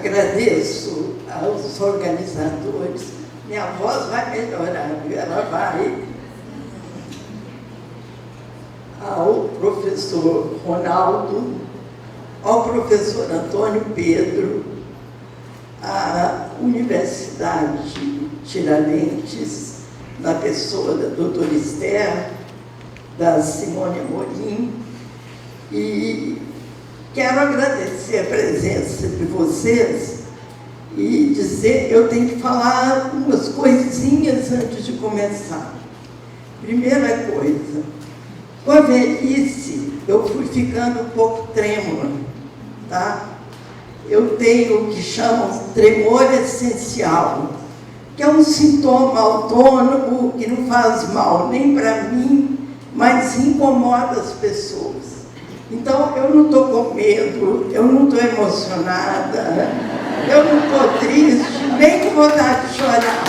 agradeço aos organizadores. Minha voz vai melhorar, ela vai. Ao professor Ronaldo, ao professor Antônio Pedro, à Universidade Tiradentes, na pessoa da doutora Esther, da Simone Amorim, e quero agradecer a presença de vocês e dizer, eu tenho que falar umas coisinhas antes de começar. Primeira coisa, com a velhice, eu fui ficando um pouco trêmula, tá? Eu tenho o que chamam tremor essencial, que é um sintoma autônomo que não faz mal nem para mim, mas incomoda as pessoas. Então, eu não estou com medo, eu não estou emocionada, eu não estou triste, nem com vontade de chorar.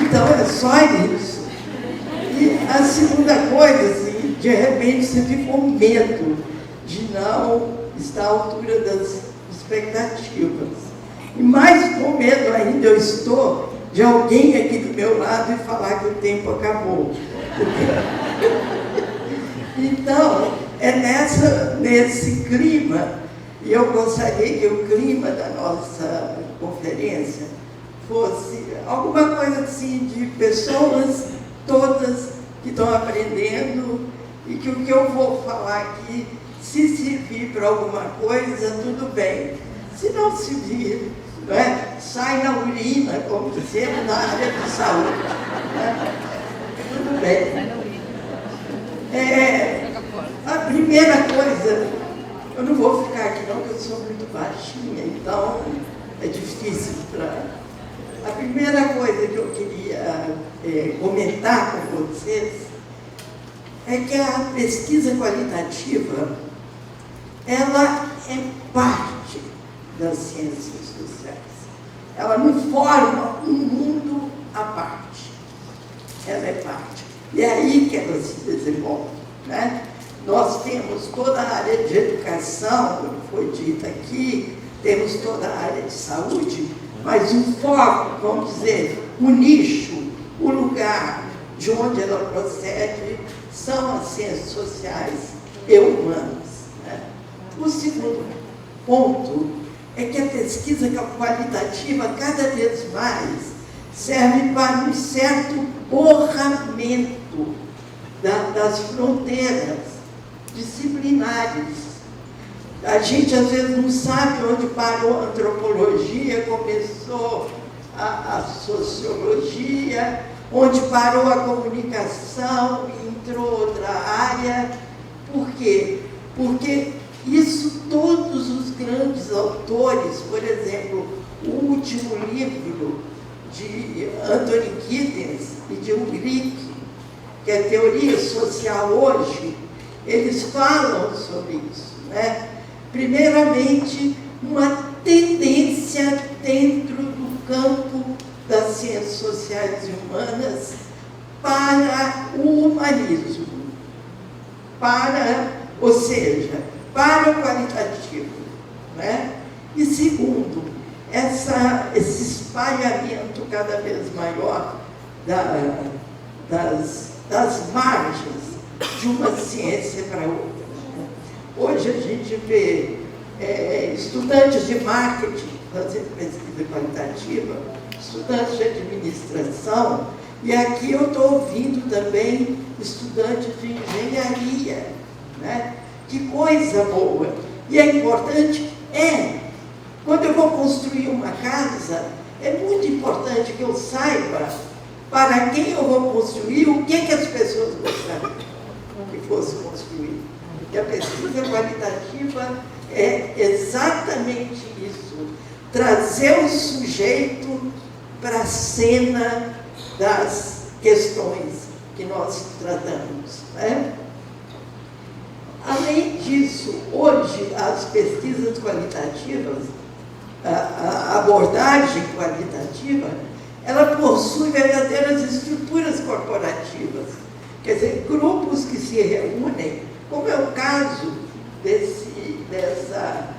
Então, é só isso. E a segunda coisa, assim, de repente você fica com medo de não estar à altura das expectativas. E mais com medo ainda eu estou de alguém aqui do meu lado e falar que o tempo acabou. Então, é nesse clima, e eu gostaria que o clima da nossa conferência fosse alguma coisa assim de pessoas todas que estão aprendendo e que o que eu vou falar aqui, se servir para alguma coisa, tudo bem. Se não servir, não é? Sai na urina, como dizemos na área de saúde. Né? Tudo bem. A primeira coisa, eu não vou ficar aqui não, porque eu sou muito baixinha, então é difícil para... A primeira coisa que eu queria comentar com vocês é que a pesquisa qualitativa, ela é parte das ciências sociais. Ela não forma um mundo à parte. Ela é parte. E é aí que ela se desenvolve, né? Nós temos toda a área de educação, como foi dito aqui, temos toda a área de saúde, mas o foco, vamos dizer, o nicho, o lugar de onde ela procede, são as ciências sociais e humanas. Né? O segundo ponto é que a pesquisa qualitativa, cada vez mais, serve para um certo borramento das fronteiras disciplinares. A gente, às vezes, não sabe onde parou a antropologia, começou a sociologia, onde parou a comunicação e entrou outra área. Por quê? Porque isso todos os grandes autores, por exemplo, o último livro de Anthony Giddens e de Ulrich, que é Teoria Social Hoje, eles falam sobre isso, né? Primeiramente, uma tendência dentro do campo das ciências sociais e humanas para o humanismo, ou seja, para o qualitativo, né? E segundo, esse espalhamento cada vez maior das margens de uma ciência para outra. Hoje a gente vê estudantes de marketing fazendo pesquisa qualitativa, estudantes de administração, e aqui eu estou ouvindo também estudantes de engenharia, né? Que coisa boa! E é importante, quando eu vou construir uma casa, é muito importante que eu saiba para quem eu vou construir, o que as pessoas gostariam que fosse construído. Porque a pesquisa qualitativa é exatamente isso, trazer o sujeito para a cena das questões que nós tratamos, né? Além disso, hoje as pesquisas qualitativas, a abordagem qualitativa, ela possui verdadeiras estruturas corporativas, Quer dizer, grupos que se reúnem, como é o caso dessa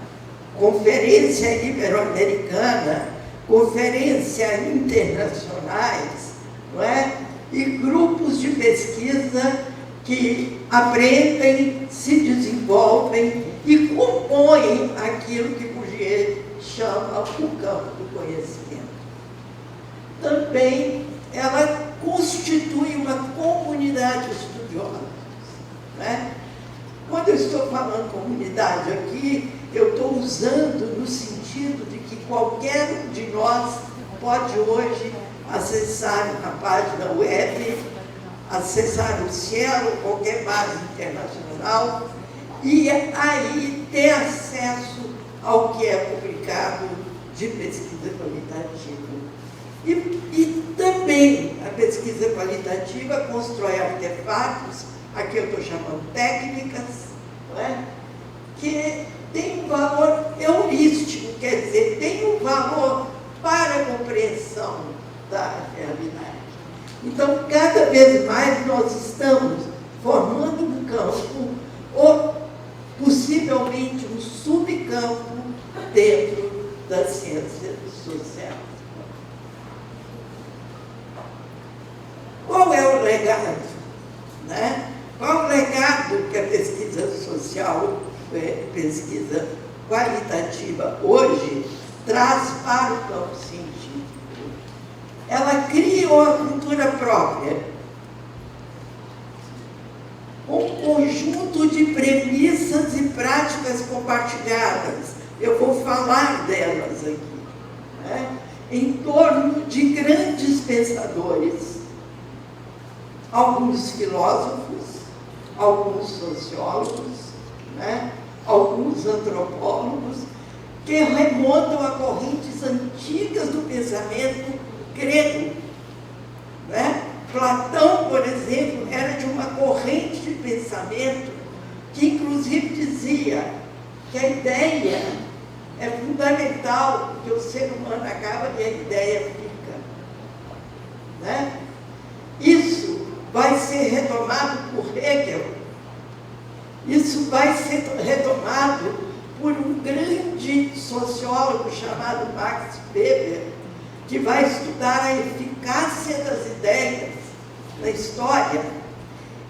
Conferência Ibero-Americana, conferências internacionais, não é? E grupos de pesquisa que aprendem, se desenvolvem e compõem aquilo que Bourdieu chama o campo do conhecimento. Também ela constitui uma comunidade estudiosa, né? Quando eu estou falando comunidade aqui, eu estou usando no sentido de que qualquer um de nós pode hoje acessar uma página web, acessar o Cielo, qualquer base internacional, e aí ter acesso ao que é publicado de pesquisa qualitativa. E também a pesquisa qualitativa constrói artefatos, aqui eu estou chamando técnicas, não é? Que tem um valor heurístico, quer dizer, tem um valor para a compreensão da realidade. Então, cada vez mais nós estamos formando um campo, ou possivelmente um subcampo dentro das ciências sociais. Qual é o legado? Né? Qual o legado que a pesquisa social, pesquisa qualitativa hoje traz para o campo científico? Ela cria uma cultura própria, um conjunto de premissas e práticas compartilhadas. Eu vou falar delas aqui, né? Em torno de grandes pensadores, alguns filósofos, alguns sociólogos, né? Alguns antropólogos, que remontam a correntes antigas do pensamento grego, né? Platão, por exemplo, era de uma corrente de pensamento que, inclusive, dizia que a ideia é fundamental, porque o ser humano acaba e a ideia fica, né? Isso vai ser retomado por Hegel, isso vai ser retomado por um grande sociólogo chamado Max Weber, que vai estudar a eficácia das ideias na história.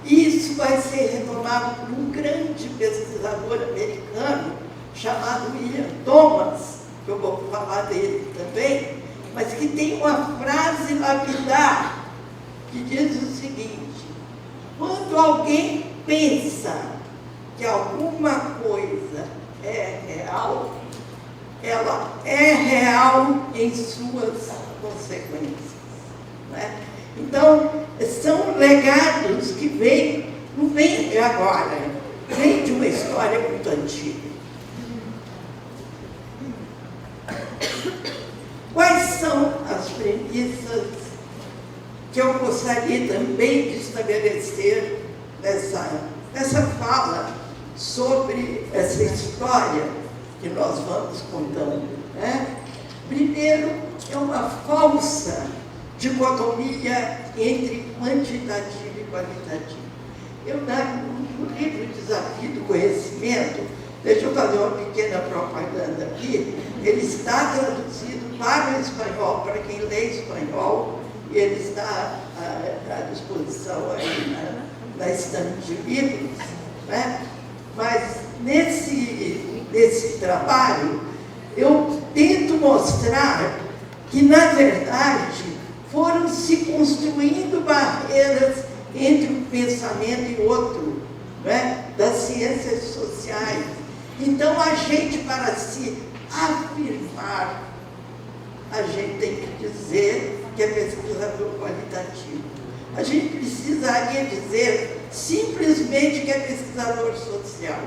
E isso vai ser retomado por um grande pesquisador americano chamado William Thomas, que eu vou falar dele também, mas que tem uma frase lapidar que diz o seguinte: quando alguém pensa que alguma coisa é real, ela é real em suas consequências, né? Então, são legados que vêm, não vêm de agora, vêm de uma história muito antiga. Quais são as premissas que eu gostaria também de estabelecer nessa fala sobre essa história que nós vamos contando, né? Primeiro, é uma falsa dicotomia entre quantitativo e qualitativo. No livro Desafio do Conhecimento, deixa eu fazer uma pequena propaganda aqui, ele está traduzido para o espanhol, para quem lê espanhol, e ele está à disposição aí na estante de livros, né? Mas nesse trabalho, eu tento mostrar que, na verdade, foram se construindo barreiras entre um pensamento e outro, né? Das ciências sociais. Então, a gente, para se afirmar, a gente tem que dizer que é pesquisador qualitativo. A gente precisaria dizer simplesmente que é pesquisador social,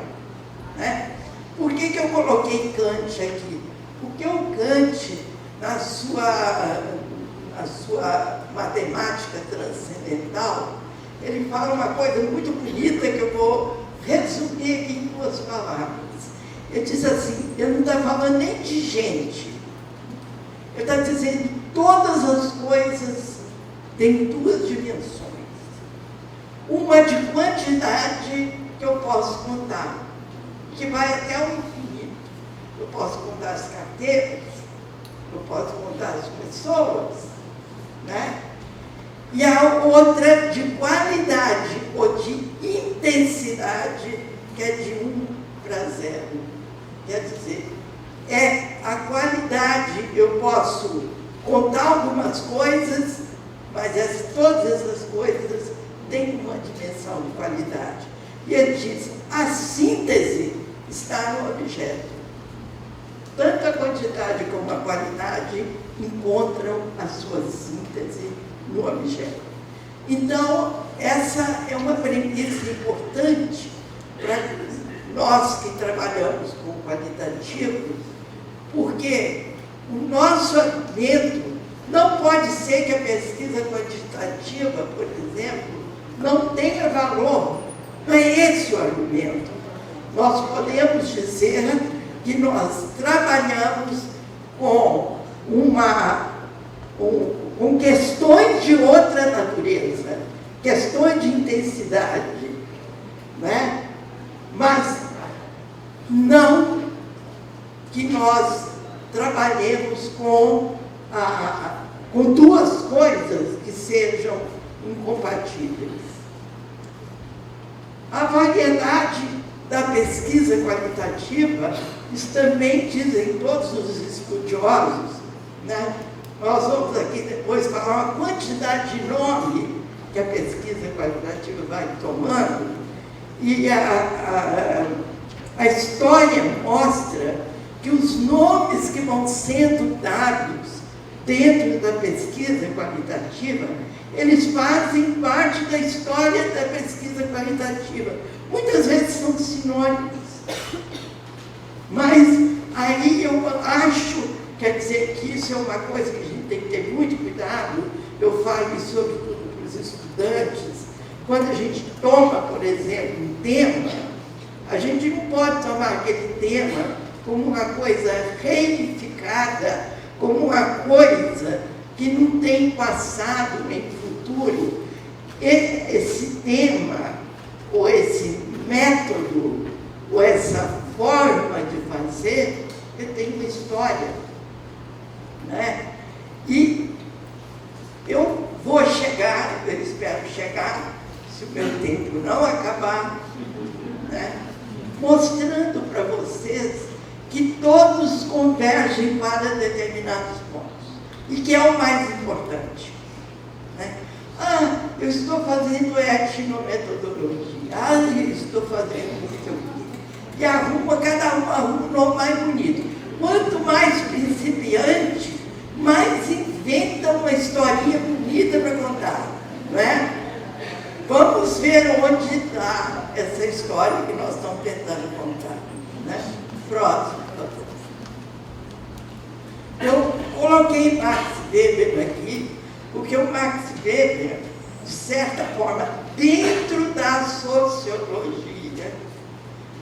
né? Por que eu coloquei Kant aqui? Porque o Kant, na sua matemática transcendental, ele fala uma coisa muito bonita que eu vou resumir aqui em 2 palavras. Ele diz assim, ele não está falando nem de gente, ele está dizendo que todas as coisas têm 2 dimensões. uma de quantidade que eu posso contar, que vai até o infinito. Eu posso contar as carteiras, eu posso contar as pessoas, né? E a outra de qualidade ou de intensidade, que é de 1 para 0. Quer dizer, a qualidade, eu posso contar algumas coisas, mas todas essas coisas têm uma dimensão de qualidade. E ele diz, a síntese está no objeto. Tanto a quantidade como a qualidade encontram a sua síntese no objeto. Então, essa é uma premissa importante para nós que trabalhamos com qualitativo, porque o nosso argumento não pode ser que a pesquisa quantitativa, por exemplo, não tenha valor. Não é esse o argumento. Nós podemos dizer que nós trabalhamos com questões de outra natureza, questões de intensidade, né? Mas não que nós trabalhemos com duas coisas que sejam incompatíveis. A variedade da pesquisa qualitativa, isso também dizem todos os estudiosos, né? Nós vamos aqui depois falar uma quantidade de nome que a pesquisa qualitativa vai tomando, e a história mostra que os nomes que vão sendo dados dentro da pesquisa qualitativa, eles fazem parte da história da pesquisa qualitativa. Muitas vezes são sinônimos. Mas aí eu acho, quer dizer, que isso é uma coisa que a gente tem que ter muito cuidado. Eu falo isso sobretudo para os estudantes. Quando a gente toma, por exemplo, um tema, a gente não pode tomar aquele tema como uma coisa reificada, como uma coisa que não tem passado nem futuro. Esse tema, ou esse método, ou essa forma de fazer, ele tem uma história, né? E eu vou chegar, eu espero chegar, se o meu tempo não acabar, né? Mostrando para vocês que todos convergem para determinados pontos, e que é o mais importante, né? Eu estou fazendo etnometodologia, eu estou fazendo não sei o quê. E cada um arruma um nome mais bonito. Quanto mais principiante, mais inventa uma historinha bonita para contar, não é? Vamos ver onde está essa história que nós estamos tentando contar, né? Próximo. Eu coloquei Max Weber aqui, porque o Max Weber, de certa forma, dentro da sociologia,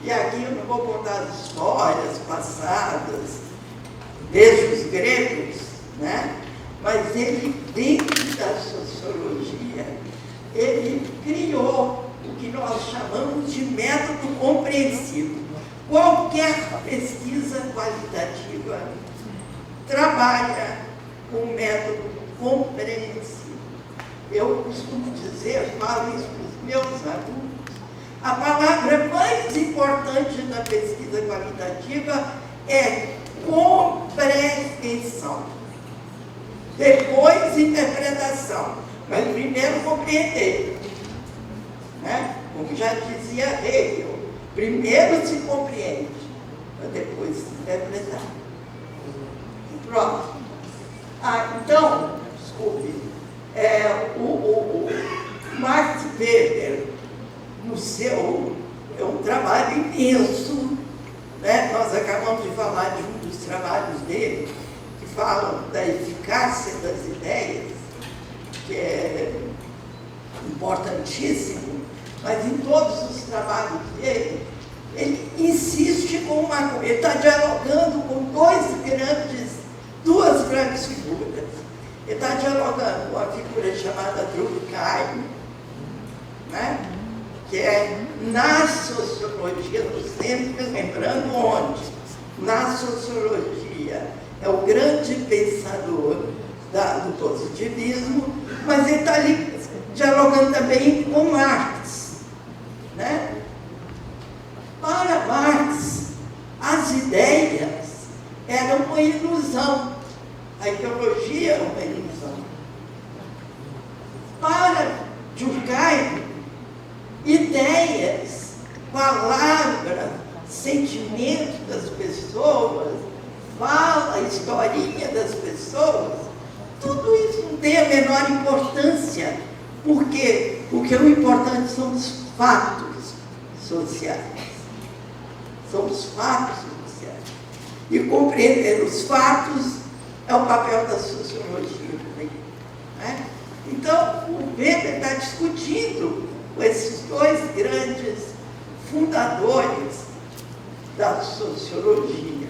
e aqui eu não vou contar as histórias passadas, desde os gregos, né? Mas ele, dentro da sociologia, ele criou o que nós chamamos de método compreensivo. Qualquer pesquisa qualitativa trabalha com método compreensivo. Eu costumo dizer, falo isso para os meus alunos, a palavra mais importante da pesquisa qualitativa é compreensão. Depois, interpretação. Mas primeiro compreender, né? Como já dizia Hegel, primeiro se compreende, para depois se interpretar. Próximo. Então, desculpe, o Max Weber, no seu, é um trabalho imenso, né? Nós acabamos de falar de um dos trabalhos dele, que falam da eficácia das ideias, que é importantíssimo, mas em todos os trabalhos dele, ele insiste com uma coisa, ele está dialogando com duas grandes figuras. Ele está dialogando com uma figura chamada Durkheim, né? Que é na sociologia, sempre lembrando onde? Na sociologia. É o grande pensador do positivismo, mas ele está ali dialogando também com Marx, né? Para Marx, as ideias eram uma ilusão, a ideologia é uma ilusão. Para Durkheim, ideias, palavras, sentimentos das pessoas, fala, a historinha das pessoas, tudo isso não tem a menor importância. Por quê? Porque o importante são os fatos sociais. São os fatos sociais. E compreender os fatos é o papel da sociologia. Né? Então, o Weber está discutindo com esses dois grandes fundadores da sociologia.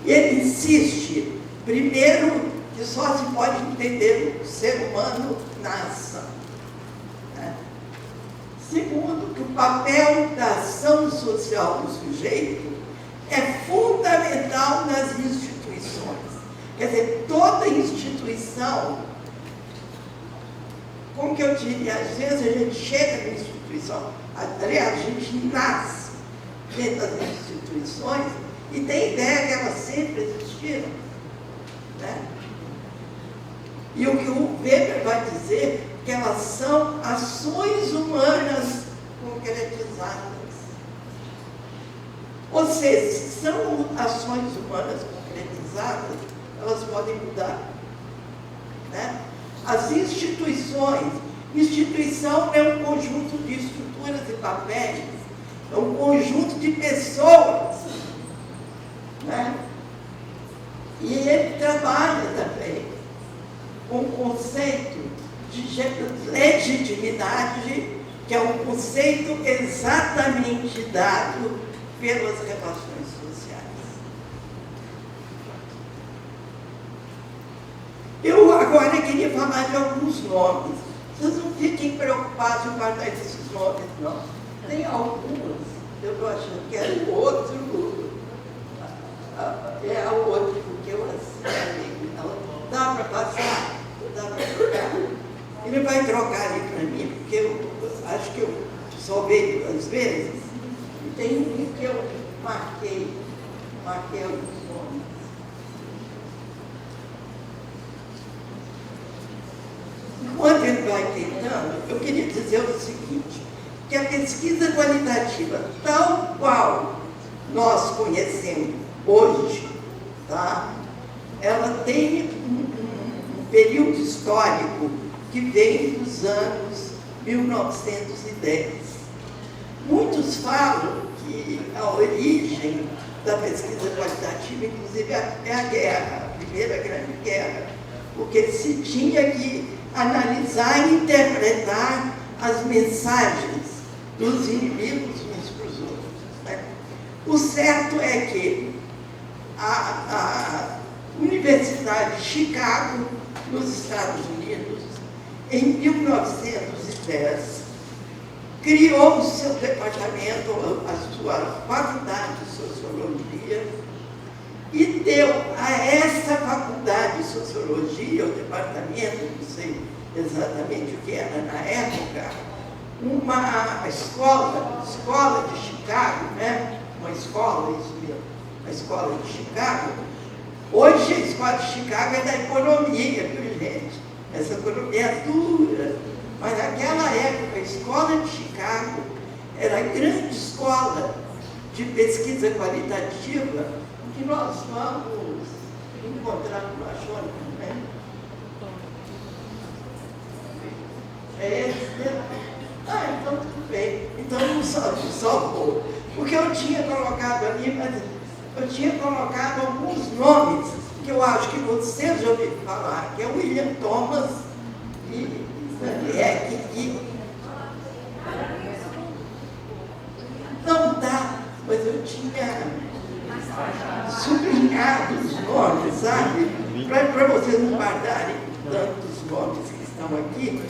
E ele insiste, primeiro, que só se pode entender o ser humano na ação. Né? Segundo, que o papel da ação social do sujeito é fundamental nas instituições. Quer dizer, toda instituição, como que eu diria, às vezes a gente chega na instituição, aliás, a gente nasce dentro das instituições e tem ideia que elas sempre existiram. Né? E o que o Weber vai dizer que elas são ações humanas concretizadas. Ou seja, se são ações humanas concretizadas, elas podem mudar. Né? As instituições, instituição é um conjunto de estruturas e papéis, é um conjunto de pessoas. Né? E ele trabalha também com o conceito de legitimidade, que é um conceito exatamente dado pelas relações sociais. Eu agora queria falar de alguns nomes. Vocês não fiquem preocupados em guardar esses nomes, não. Tem alguns, eu estou achando que é o outro, é o outro, porque eu assinei. Dá para passar? Dá para trocar? Ele vai trocar ali para mim, porque eu acho que eu só vejo às vezes. E tem um que eu marquei alguns nomes. Enquanto ele vai tentando, eu queria dizer o seguinte, que a pesquisa qualitativa, tal qual nós conhecemos hoje, tá? Ela tem um período histórico que vem dos anos 1910. Muitos falam que a origem da pesquisa qualitativa, inclusive, é a guerra, a Primeira Grande Guerra, porque se tinha que analisar e interpretar as mensagens dos inimigos uns para os outros. Né? O certo é que a Universidade de Chicago, nos Estados Unidos, em 1910, criou o seu departamento, a sua faculdade de sociologia, e deu a essa faculdade de sociologia, o departamento, não sei exatamente o que era na época, uma escola de Chicago, né? Uma escola, isso mesmo, a escola de Chicago. Hoje a escola de Chicago é da economia, viu, gente? Essa economia é dura. Mas naquela época, a escola de Chicago era a grande escola de pesquisa qualitativa que nós vamos encontrar no Achônico, né? É esse, né? Ah, então tudo bem. Então não salvou. Porque eu tinha colocado ali, mas eu tinha colocado alguns nomes que eu acho que vocês já ouviram falar, que é William Thomas e Daniel e não dá, mas eu tinha sublinhado os nomes, sabe? Para vocês não guardarem tantos nomes que estão estão aqui,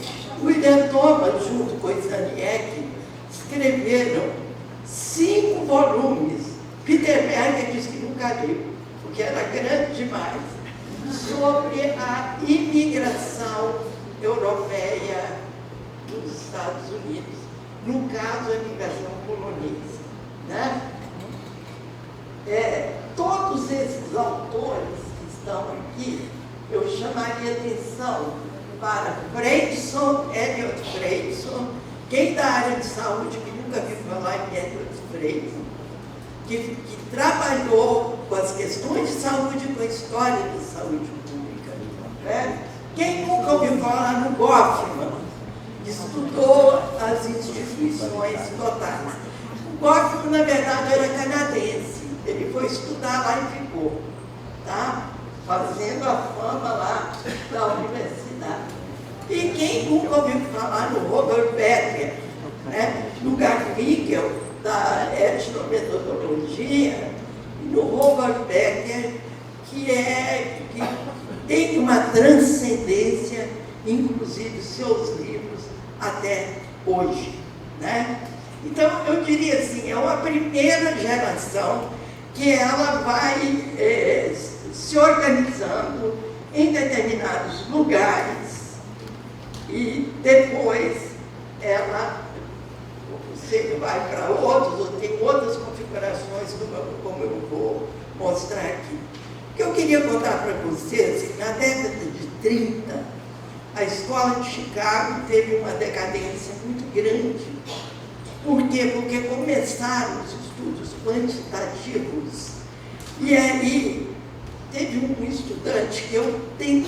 William Thomas, junto com Staniek, escreveram 5 volumes. Peter Berger disse que nunca leu, porque era grande demais, sobre a imigração europeia dos Estados Unidos, no caso, a imigração polonesa. Né? Todos esses autores que estão aqui, eu chamaria atenção para Freidson, Elliot Freidson, quem da área de saúde que nunca viu falar em Elliot Freidson, que trabalhou com as questões de saúde e com a história da saúde pública. Né? Quem nunca ouviu falar no Goffman, estudou as instituições totais. O Goffman, na verdade, era canadense. Ele foi estudar lá e ficou, tá? Fazendo a fama lá da universidade. E quem nunca ouviu falar no Robert Becker, né? No Garfinkel, da etnometodologia, e no Robert Becker, que tem uma transcendência, inclusive seus livros, até hoje. Né? Então, eu diria assim, é uma primeira geração que ela vai se organizando em determinados lugares e depois ela você vai para outros, ou tem outras configurações, como eu vou mostrar aqui. O que eu queria contar para vocês é que na década de 30, a escola de Chicago teve uma decadência muito grande. Por quê? Porque começaram os estudos quantitativos. E aí, teve um estudante que eu tenho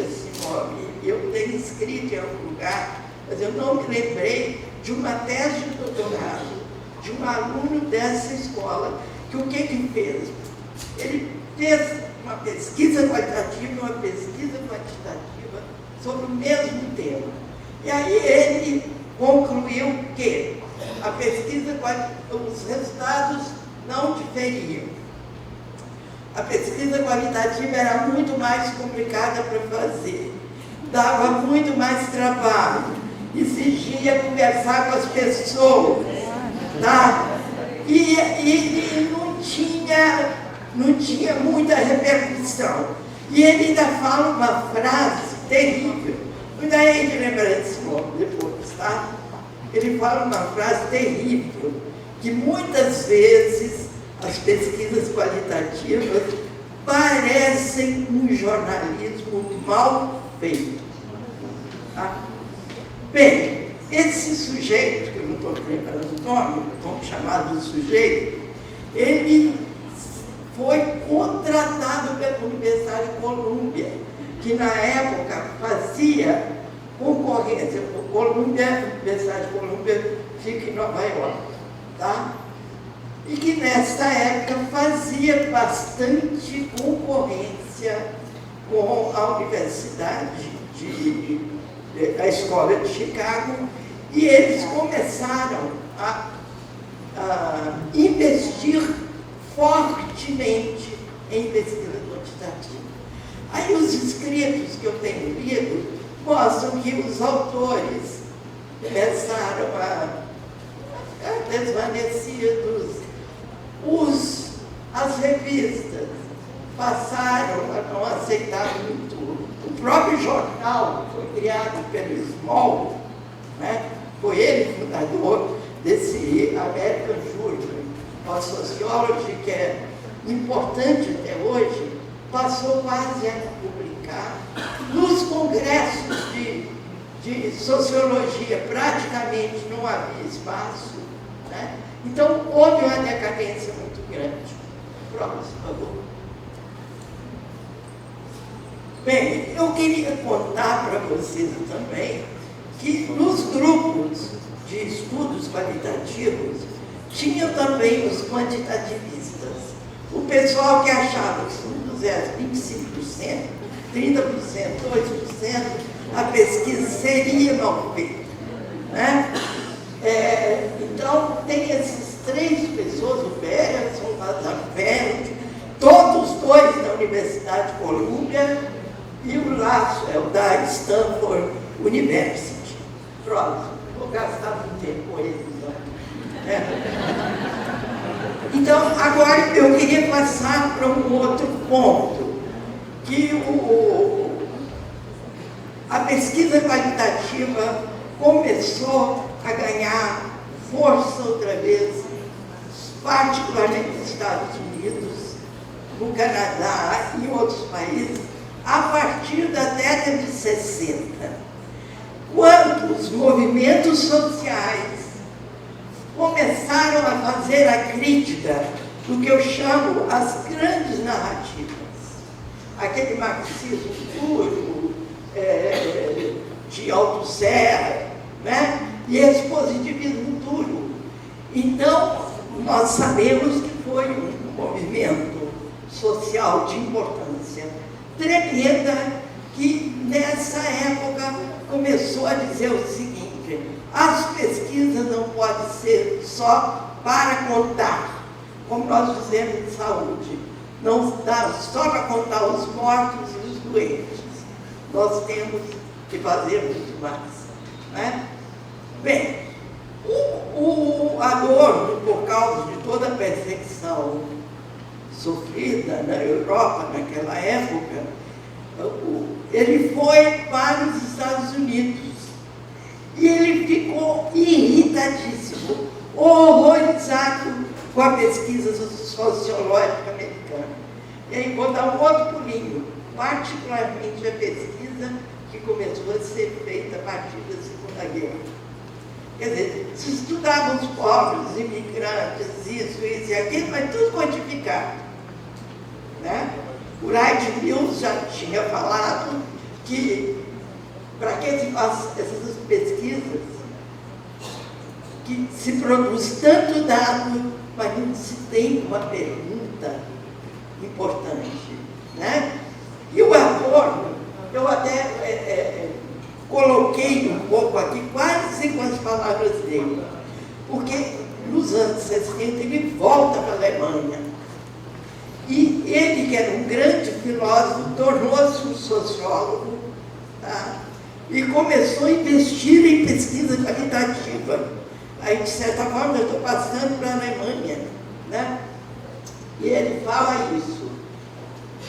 esse nome, eu tenho escrito em algum lugar, mas eu não me lembrei de uma tese de doutorado de um aluno dessa escola, que o que fez? Ele fez uma pesquisa qualitativa e uma pesquisa quantitativa sobre o mesmo tema. E aí ele concluiu que a pesquisa, os resultados não diferiam. A pesquisa qualitativa era muito mais complicada para fazer, dava muito mais trabalho, exigia conversar com as pessoas, tá? E não tinha muita repercussão. E ele ainda fala uma frase terrível, muita gente lembra desse nome depois, tá? Ele fala uma frase terrível, que muitas vezes as pesquisas qualitativas parecem um jornalismo mal feito. Tá? Bem, esse sujeito, que eu não estou lembrando o nome, vamos chamar de sujeito, ele foi contratado pela Universidade de Colômbia, que na época fazia concorrência. A Universidade de Colômbia fica em Nova York, tá? E que nessa época fazia bastante concorrência com a Universidade a Escola de Chicago, e eles começaram a investir fortemente em pesquisa quantitativa. Aí os escritos que eu tenho lido mostram que os autores começaram a desvanecidos, as revistas passaram a não aceitar muito. O próprio jornal foi criado pelo Small, né? Foi ele fundador desse American Journal, uma sociologia que é importante até hoje, passou quase a publicar. Nos congressos de sociologia praticamente não havia espaço, né? Então houve uma decadência muito grande. Próximo, por favor. Bem, eu queria contar para vocês também que nos grupos de estudos qualitativos tinham também os quantitativistas. O pessoal que achava que se pusesse 25%, 30%, 2%, a pesquisa seria mal feita. Né? Então, tem essas 3 pessoas, o Bergson, o Mazafeld, todos 2 da Universidade de Colômbia, E o laço é o da Stanford University. Próximo, vou gastar muito tempo com eles, não. Então, agora eu queria passar para um outro ponto, que a pesquisa qualitativa começou a ganhar força outra vez, particularmente nos Estados Unidos, no Canadá e em outros países, a partir da década de 60, quando os movimentos sociais começaram a fazer a crítica do que eu chamo as grandes narrativas, aquele marxismo puro, de Althusser, né? E esse positivismo duro. Então, nós sabemos que foi um movimento social de importância tremenda, que nessa época começou a dizer o seguinte: as pesquisas não podem ser só para contar, como nós dizemos em saúde, não dá só para contar os mortos e os doentes, nós temos que fazer muito mais, né? Bem, o Adorno, por causa de toda a perseguição sofrida na Europa naquela época, ele foi para os Estados Unidos e ele ficou irritadíssimo, horrorizado com a pesquisa sociológica americana. E aí vou dar um outro pulinho, particularmente a pesquisa que começou a ser feita a partir da Segunda Guerra. Quer dizer, se estudavam os pobres, os imigrantes, isso e aquilo, mas tudo quantificado, né? O Wright Mills já tinha falado que, para que se faz essas pesquisas, que se produz tanto dado, mas não se tem uma pergunta importante, né? E o Adorno, eu até coloquei um pouco aqui, quase com as palavras dele, porque nos anos 60 ele volta para a Alemanha. E ele, que era um grande filósofo, tornou-se um sociólogo, tá? E começou a investir em pesquisa qualitativa. Aí, de certa forma, eu estou passando para a Alemanha, né? E ele fala isso.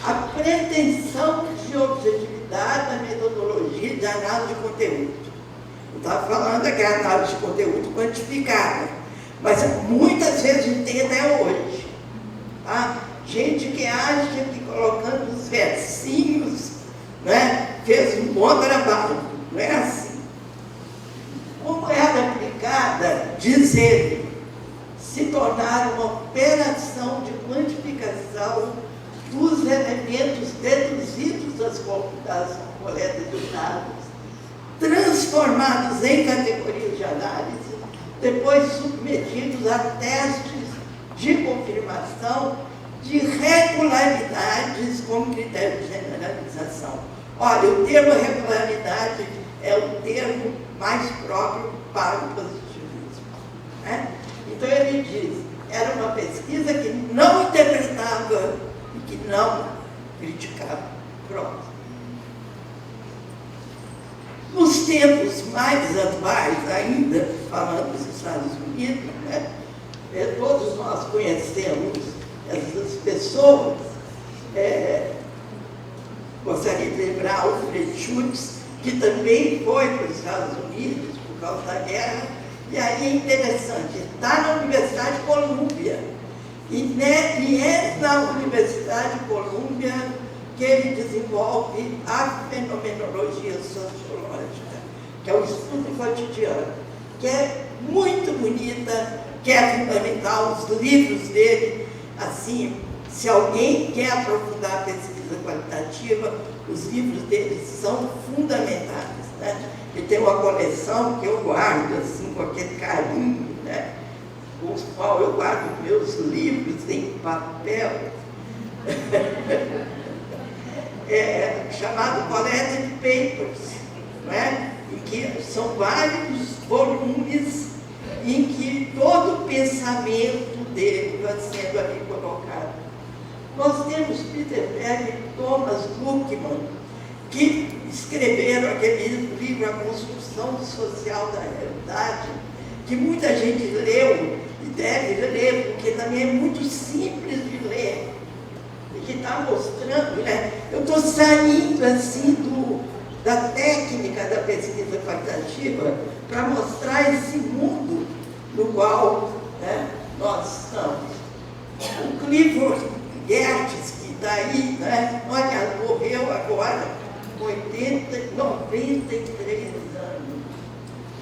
A pretensão de objetividade da metodologia de análise de conteúdo. Eu estava falando aqui a análise de conteúdo quantificada, mas muitas vezes a gente tem até hoje, tá? Gente que acha que colocando os versinhos, né, fez um bom trabalho. Não é assim. Como era aplicada, diz ele, se tornar uma operação de quantificação dos elementos deduzidos das coletas de dados, transformados em categorias de análise, depois submetidos a testes de confirmação de regularidades como critério de generalização. Olha, o termo regularidade é o termo mais próprio para o positivismo, né? Então ele diz, era uma pesquisa que não interpretava e que não criticava. Pronto. Nos tempos mais atuais, ainda falando dos Estados Unidos, né, todos nós conhecemos essas pessoas. Gostaria de lembrar Alfred Schutz, que também foi para os Estados Unidos por causa da guerra, e aí é interessante, está na Universidade de Colômbia, e é na Universidade de Colômbia que ele desenvolve a fenomenologia sociológica, que é o estudo cotidiano, que é muito bonita, que é fundamental, os livros dele, assim, se alguém quer aprofundar a pesquisa qualitativa, os livros dele são fundamentais, né? Ele tem uma coleção que eu guardo, assim, com aquele carinho, né? Com os qual eu guardo meus livros em papel, chamado Collected Papers, né? Em que são vários volumes em que todo o pensamento dele vai sendo ali colocado. Nós temos Peter Berg e Thomas Luckmann, que escreveram aquele livro A Construção Social da Realidade, que muita gente leu e deve ler, porque também é muito simples de ler, e que está mostrando, né? Eu estou saindo assim da técnica da pesquisa qualitativa para mostrar esse mundo no qual, né, nós estamos. O Clifford Geertz, que está aí, né, olha, morreu agora com 93 anos.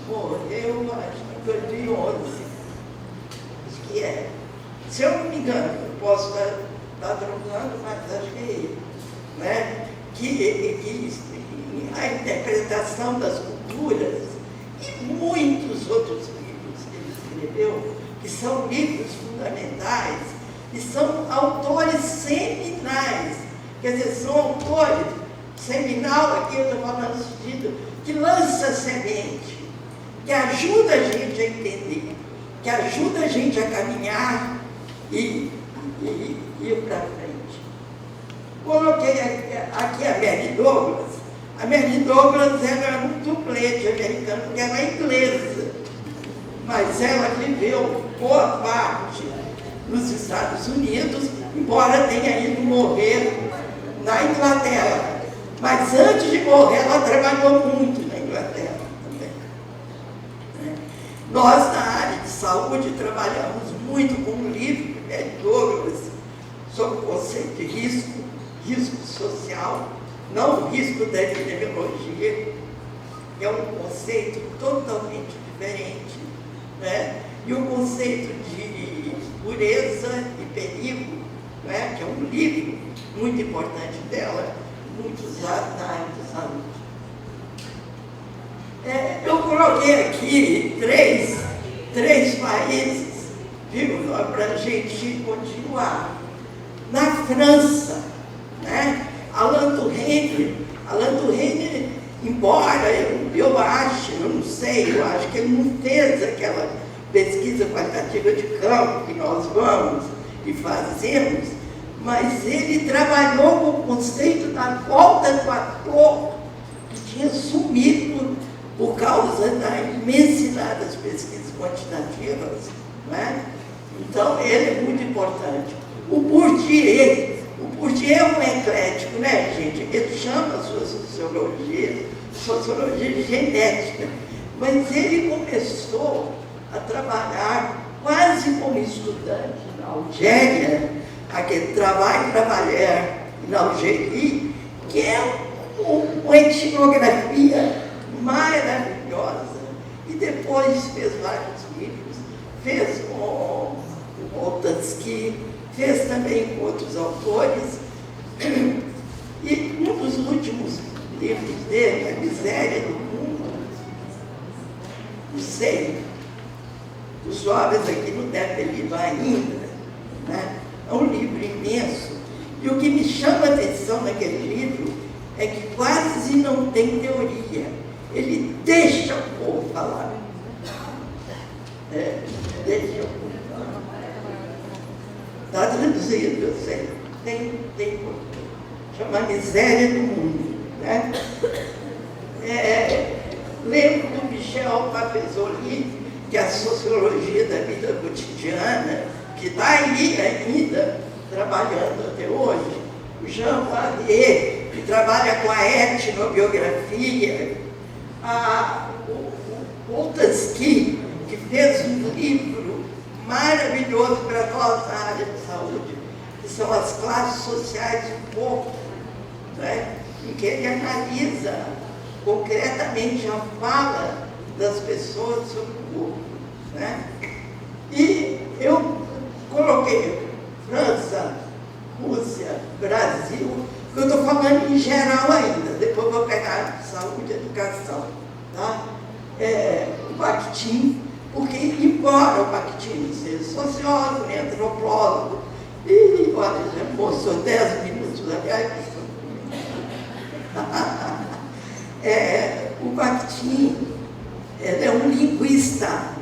Morreu, acho que em 2011. Acho que é. Se eu não me engano, eu posso estar trocando, mas acho que é ele. Né? Que a interpretação das culturas e muitos outros livros que ele escreveu, que são livros fundamentais, e são autores seminais. Quer dizer, são autores, seminal aqui eu estou falando no sentido, que lança semente, que ajuda a gente a entender, que ajuda a gente a caminhar e ir para frente. Coloquei aqui a Mary Douglas. A Mary Douglas era um dublete americano, porque ela é inglesa, mas ela viveu boa parte nos Estados Unidos, embora tenha ido morrer na Inglaterra. Mas antes de morrer, ela trabalhou muito na Inglaterra também. Nós, na área de saúde, trabalhamos muito com um livro de Mary Douglas sobre o conceito de risco social, não o risco da epidemiologia, que é um conceito totalmente diferente, né? E o conceito de pureza e perigo, né? Que é um livro muito importante dela, muito usado na área de saúde. Eu coloquei aqui três países, viu, para a gente continuar. Na França, né? Alain Touraine, embora eu acho, eu não sei, eu acho que ele não fez aquela pesquisa qualitativa de campo que nós vamos e fazemos, mas ele trabalhou com o conceito da volta do ator, que tinha sumido por causa da imensidade das pesquisas quantitativas, né? Então, ele é muito importante. O Bourdieu é um eclético, né, gente? Ele chama a sua sociologia genética, mas ele começou a trabalhar quase como estudante na Algéria, aquele trabalho na Algéria, que é uma etnografia maravilhosa. E depois fez vários livros, fez com o Boltanski, fez também com outros autores, e um dos últimos livros dele, A Miséria do Mundo, não sei, os jovens aqui não devem ter lido ainda, né? É um livro imenso, e o que me chama a atenção naquele livro é que quase não tem teoria, ele deixa o povo falar, deixa o povo. Está traduzido, eu sei. Tem chama Miséria do Mundo. Né? Lembro do Michel Papezoli, que é a sociologia da vida cotidiana, que está aí ainda, trabalhando até hoje. O Jean Vallée, que trabalha com a etnobiografia. O Boltanski, que fez um livro maravilhoso para nós na área de saúde, que são as classes sociais do corpo, né? Em que ele analisa concretamente a fala das pessoas sobre o corpo. Né? E eu coloquei França, Rússia, Brasil, que eu estou falando em geral ainda, depois vou pegar saúde e educação. Tá? O Bakhtin, porque, embora o Bakhtin seja sociólogo, antropólogo, e olha, já mostrou 10 minutos, aliás, o Bakhtin é um linguista,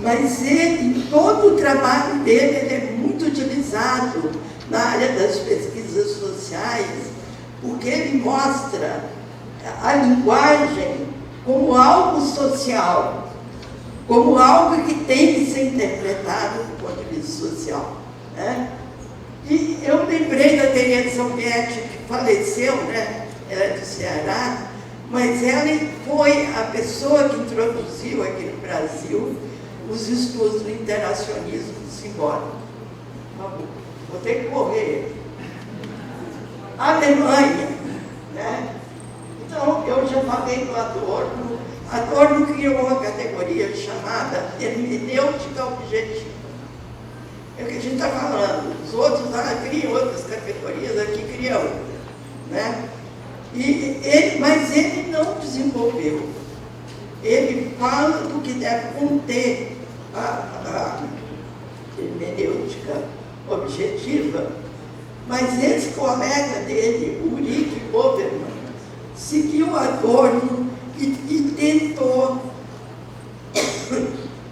mas ele, todo o trabalho dele, ele é muito utilizado na área das pesquisas sociais, porque ele mostra a linguagem como algo social, como algo que tem que ser interpretado do ponto de vista social, né? E eu lembrei da Tereza Salviati, que faleceu, né? Ela é do Ceará, mas ela foi a pessoa que introduziu aqui no Brasil os estudos do interacionismo simbólico. Vou ter que correr. A Alemanha, né? Então, eu já falei do Adorno. Adorno criou uma categoria chamada hermenêutica objetiva. É o que a gente está falando. Os outros criam outras categorias, aqui criam outras, né? Mas ele não desenvolveu. Ele fala do que deve conter a hermenêutica objetiva, mas esse colega dele, Ulrich Obermann, seguiu Adorno e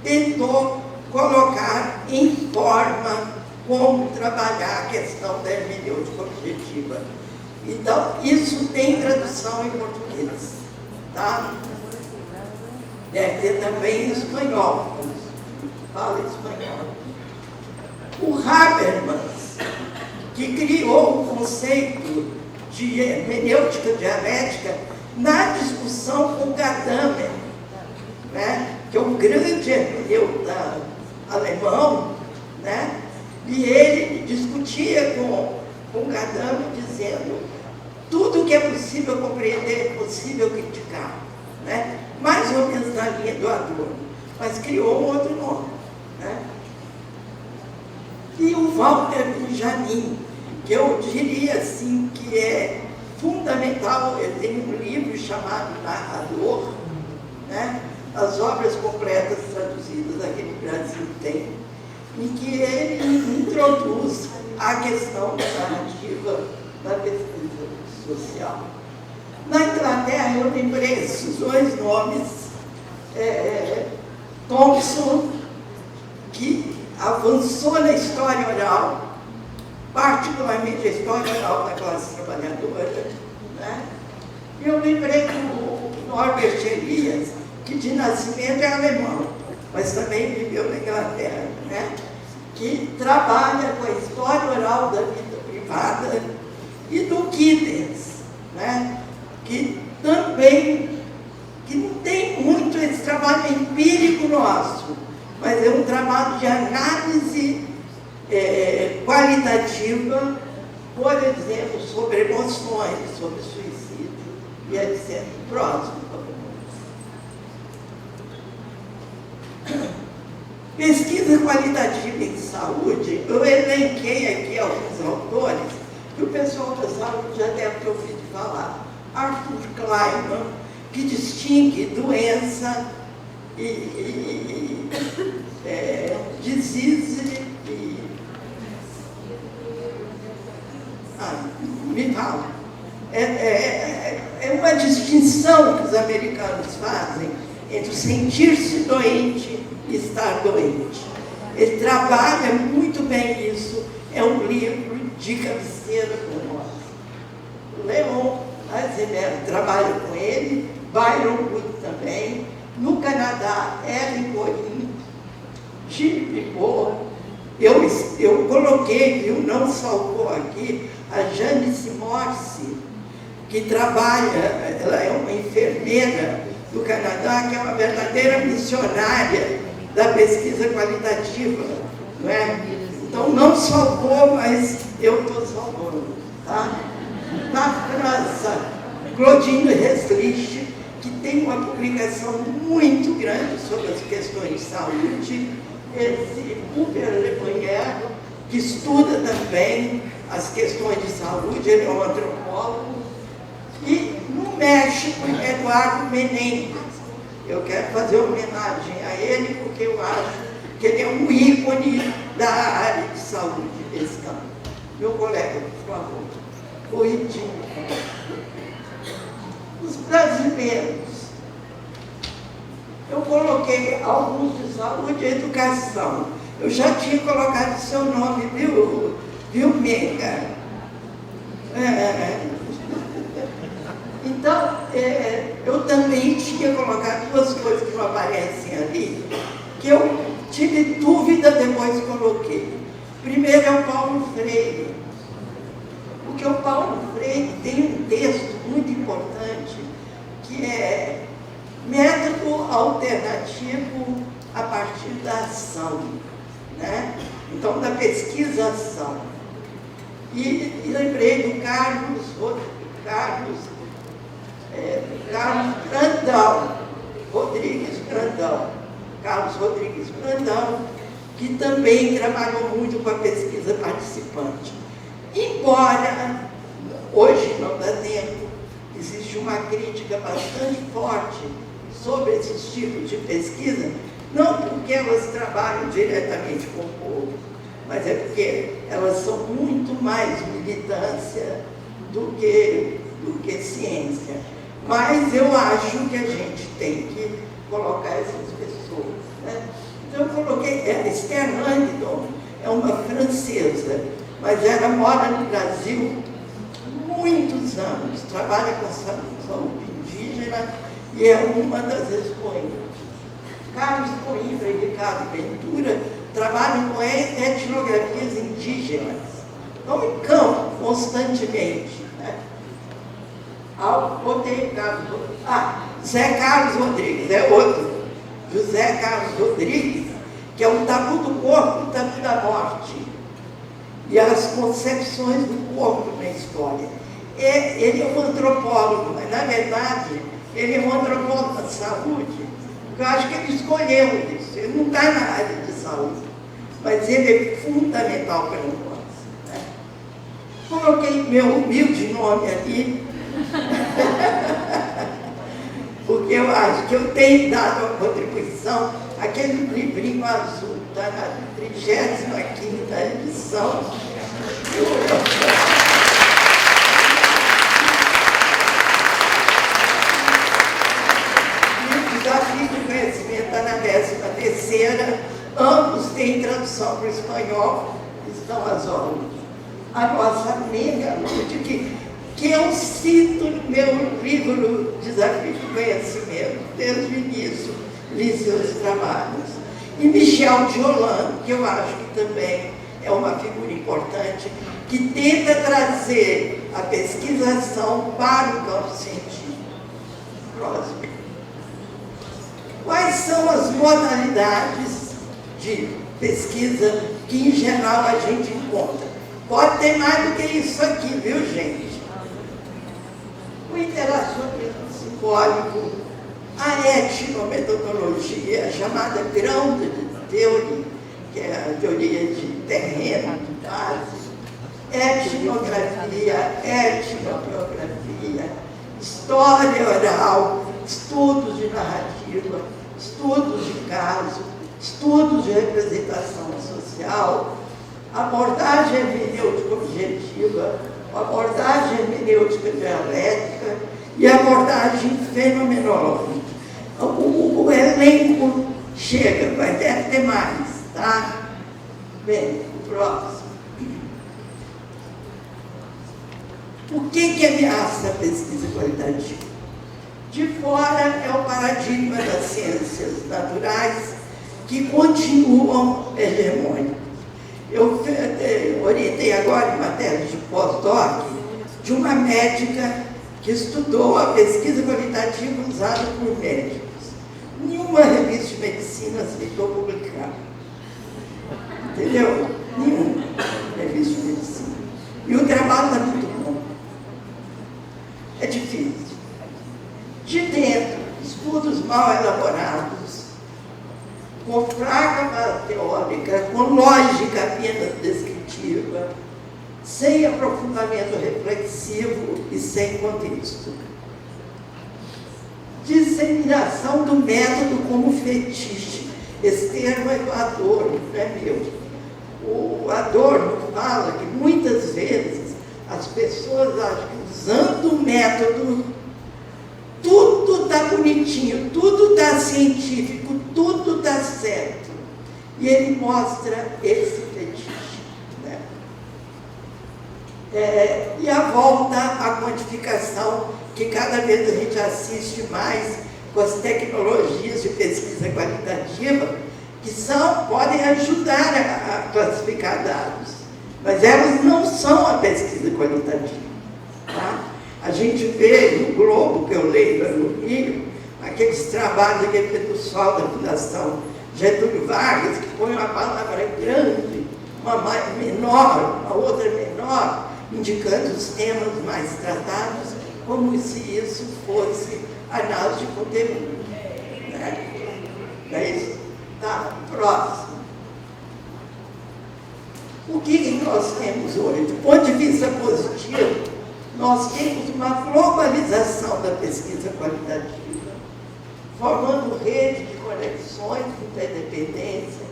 tentou colocar em forma como trabalhar a questão da hermenêutica objetiva. Então, isso tem tradução em português, tá? Deve ter também em espanhol, fala espanhol. O Habermas, que criou o conceito de hermenêutica dialética na discussão com Gadamer, né? Que é um grande hermeneuta alemão, né? E ele discutia com Gadamer dizendo: tudo que é possível compreender é possível criticar, né? Mais ou menos na linha do Adorno, mas criou um outro nome, né? E o Walter Benjamin, que eu diria assim que é fundamental, ele tem um livro chamado Narrador, né? As obras completas traduzidas aqui no Brasil tem, em que ele introduz a questão da narrativa da pesquisa social. Na Inglaterra, eu lembrei esses dois nomes, Thompson, que avançou na história oral, particularmente a história oral da classe trabalhadora, né? E eu lembrei do Norbert Elias, que de nascimento é alemão, mas também viveu na Inglaterra, né? Que trabalha com a história oral da vida privada, e do Giddens, né? Que também não tem muito esse trabalho empírico nosso, mas é um trabalho de análise qualitativa, por exemplo, sobre emoções, sobre suicídio e etc. Próximo, por favor. Pesquisa qualitativa em saúde, eu elenquei aqui alguns autores que o pessoal da saúde já deve ter ouvido falar. Arthur Kleinman, que distingue doença e disease e... me fala. É uma distinção que os americanos fazem entre sentir-se doente e estar doente. Ele trabalha muito bem isso, é um livro de cabeceira para nós. Leon Azevedo trabalha com ele, Byron Wood também. No Canadá, Ellen Corin, Gilles Pipot. Eu coloquei, viu, não salvou aqui, a Janice Morse, que trabalha, ela é uma enfermeira do Canadá, que é uma verdadeira missionária da pesquisa qualitativa, não é? Então, não salvou, mas eu estou salvando, tá? Na França, Claudine Reslich, que tem uma publicação muito grande sobre as questões de saúde, esse Hubert Lemonnier, que estuda também as questões de saúde, ele é um antropólogo, e no México, Eduardo Menendez. Eu quero fazer homenagem a ele, porque eu acho que ele é um ícone da área de saúde desse campo. Meu colega, por favor, corridinho. Os brasileiros, eu coloquei alguns de saúde e educação. Eu já tinha colocado o seu nome, viu Menga? Então, eu também tinha colocado duas coisas que não aparecem ali, que eu tive dúvida, depois coloquei. Primeiro é o Paulo Freire, porque o Paulo Freire tem um texto muito importante, que é método alternativo a partir da ação, né? Então, da pesquisação. E lembrei do Carlos Rodrigues Brandão, que também trabalhou muito com a pesquisa participante. Embora hoje não dá tempo, existe uma crítica bastante forte sobre esses tipos de pesquisa, não porque elas trabalham diretamente com o povo, mas é porque elas são muito mais militância do que ciência. Mas eu acho que a gente tem que colocar essas pessoas, né? Então eu coloquei, Esther Langdon é uma francesa, mas ela mora no Brasil há muitos anos, trabalha com saúde indígena e é uma das expoentes. Carlos Coimbra e Ricardo Ventura trabalham com etnografias indígenas, estão em campo constantemente, né? Zé Carlos Rodrigues, é outro. José Carlos Rodrigues, que é o tabu do corpo e o tabu da morte. E as concepções do corpo na história. Ele é um antropólogo, mas, na verdade, ele é um antropólogo da saúde. Eu acho que ele escolheu isso. Ele não está na área de saúde, mas ele é fundamental para nós, né? Coloquei meu humilde nome ali, porque eu acho que eu tenho dado uma contribuição. Aquele livrinho azul está na 35ª edição. O Desafio de Conhecimento está na 13ª. Ambos têm tradução para o espanhol, estão as obras. A nossa amiga Lúdia, que eu cito no meu livro Desafio de Conhecimento, desde o início, li seus trabalhos. E Michel de Holanda, que eu acho que também é uma figura importante, que tenta trazer a pesquisação para o campo científico. Próximo. Quais são as modalidades de pesquisa que, em geral, a gente encontra? Pode ter mais do que isso aqui, viu, gente? O interacionismo simbólico, a etnometodologia, chamada ground theory, que é a teoria de terreno, de base, etnografia, etnobiografia, história oral, estudos de narrativa, estudos de caso, estudos de representação social, abordagem hermenêutica objetiva, abordagem hermenêutica dialética e abordagem fenomenológica. O elenco chega, vai ter mais, tá? Bem, o próximo. O que ameaça a pesquisa qualitativa? De fora é o paradigma das ciências naturais que continuam hegemônicos. Eu orientei agora em matéria de pós-doc de uma médica que estudou a pesquisa qualitativa usada por médicos. Nenhuma revista de medicina aceitou publicar. Entendeu? Nenhuma revista de medicina. E o trabalho está muito bom. É difícil. De dentro, estudos mal elaborados, com fraca base teórica, com lógica apenas descritiva, sem aprofundamento reflexivo e sem contexto. Disseminação do método como fetiche. Esse termo é do Adorno, não é meu. O Adorno fala que muitas vezes as pessoas acham que usando o método tudo está bonitinho, tudo está científico, tudo está certo. E ele mostra esse fetiche, né? E a volta à quantificação, que cada vez a gente assiste mais com as tecnologias de pesquisa qualitativa, que podem ajudar a classificar dados, mas elas não são a pesquisa qualitativa. Tá? A gente vê no Globo, que eu leio no Rio, aqueles trabalhos daquele pessoal da Fundação Getúlio Vargas, que põe uma palavra grande, uma mais menor, uma outra menor, indicando os temas mais tratados, como se isso fosse análise de conteúdo. Né? É isso. Tá, próximo. O que nós temos hoje? Do ponto de vista positivo, nós temos uma globalização da pesquisa qualitativa, formando rede de conexões de interdependência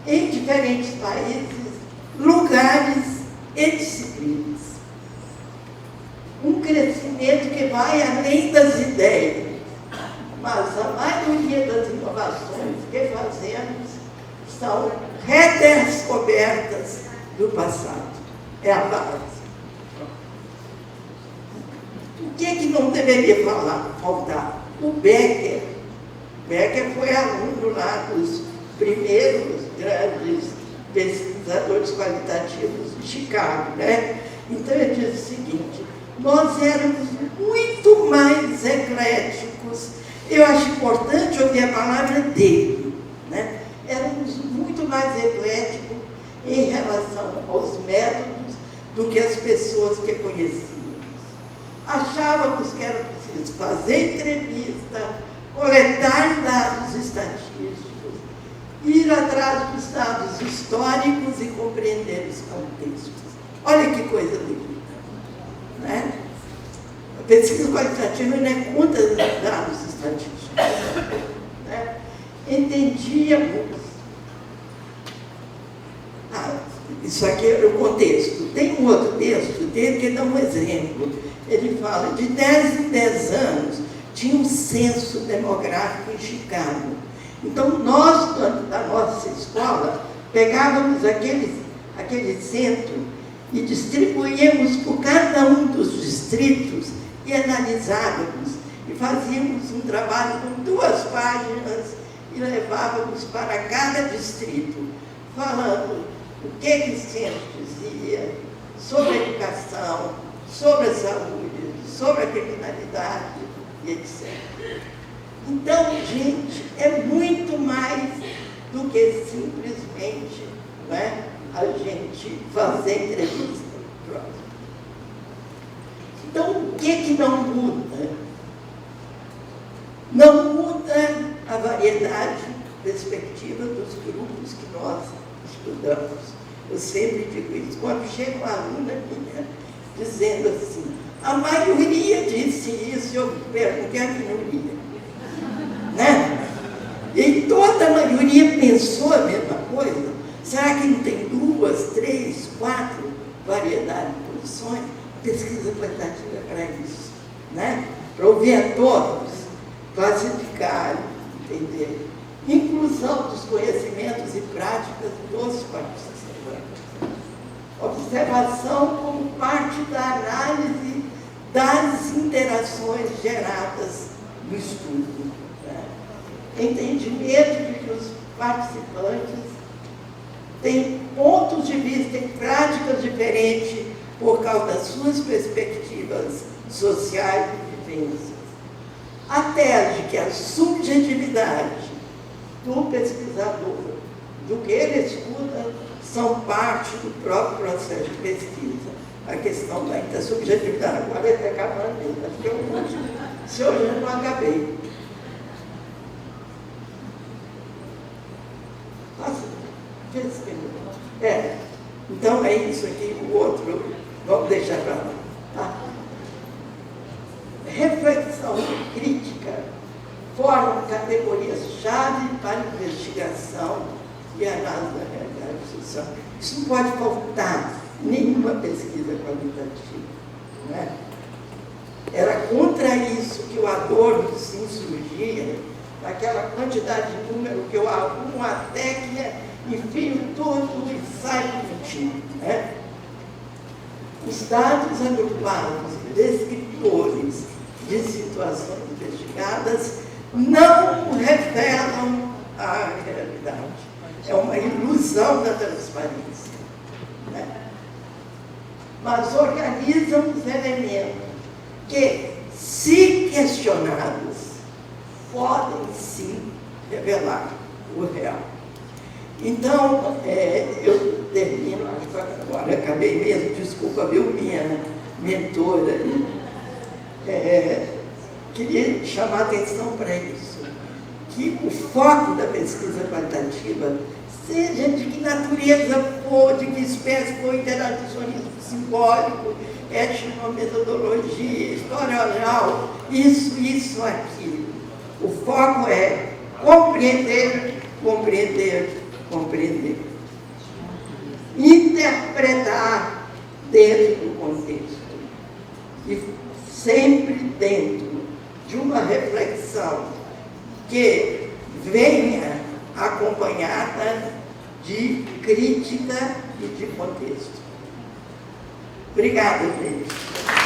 em diferentes países, lugares e disciplinas. Um crescimento que vai além das ideias, mas a maioria das inovações que fazemos são redescobertas do passado. É a base. O que não deveria faltar? O Becker. Becker foi aluno lá dos primeiros grandes pesquisadores qualitativos de Chicago, né? Então ele diz o seguinte: nós éramos muito mais ecléticos. Eu acho importante ouvir a palavra dele, né? Éramos muito mais ecléticos em relação aos métodos do que as pessoas que conhecíamos. Achávamos que era preciso fazer entrevista, coletar dados estatísticos, ir atrás dos dados históricos e compreender os contextos. Olha que coisa linda, né? A pesquisa qualitativa não é contra os dados estatísticos, né? Entendíamos. Isso aqui era o contexto. Tem um outro texto dele que dá um exemplo. Ele fala: de 10 em 10 anos tinha um censo demográfico em Chicago. Então, nós, da nossa escola, pegávamos aquele centro e distribuíamos por cada um dos distritos e analisávamos. E fazíamos um trabalho com 2 páginas e levávamos para cada distrito, falando o que o centro dizia sobre a educação, sobre a saúde, sobre a criminalidade e etc. Então, gente, é muito mais do que simplesmente, né, a gente fazer entrevista. Então, o que não muda? Não muda a variedade perspectiva dos grupos que nós estudamos. Eu sempre digo isso. Quando chega uma aluna minha dizendo assim: a maioria disse isso, eu pergunto: que é a minoria? Né? E toda a maioria pensou a mesma coisa. Será que não tem 2, 3, 4 variedades de posições? Pesquisa qualitativa para isso, né? Para ouvir a todos, classificar, entender. Inclusão dos conhecimentos e práticas dos participantes. Observação como parte da análise das interações geradas no estudo. Né? Entendimento de que os participantes têm pontos de vista e práticas diferentes por causa das suas perspectivas sociais e vivências. A tese de que a subjetividade do pesquisador, do que ele estuda, são parte do próprio processo de pesquisa. A questão da subjetividade. Agora está acabando mesmo. Acho que é o último. Se hoje eu não acabei. Nossa, então é isso aqui, o outro, vamos deixar para lá. Tá? Reflexão crítica formam categorias-chave para investigação e análise da realidade social. Isso não pode faltar em nenhuma pesquisa qualitativa. Né? Era contra isso que o Adorno se insurgia, naquela quantidade de número que eu arrumo a técnica, enfio tudo e saio mentindo. Né? Os dados agrupados descritores de situações investigadas não revelam a realidade. É uma ilusão da transparência, né? Mas organizam os elementos que, se questionados, podem sim revelar o real. Então, eu termino agora, acabei mesmo, desculpa, viu, minha mentora, queria chamar a atenção para isso, que o foco da pesquisa qualitativa, seja de que natureza for, de que espécie for, interacionismo simbólico, etnometodologia, história oral, isso, aquilo. O foco é compreender, compreender, compreender. Interpretar dentro do contexto. E sempre dentro de uma reflexão que venha acompanhada de crítica e de contexto. Obrigada, gente.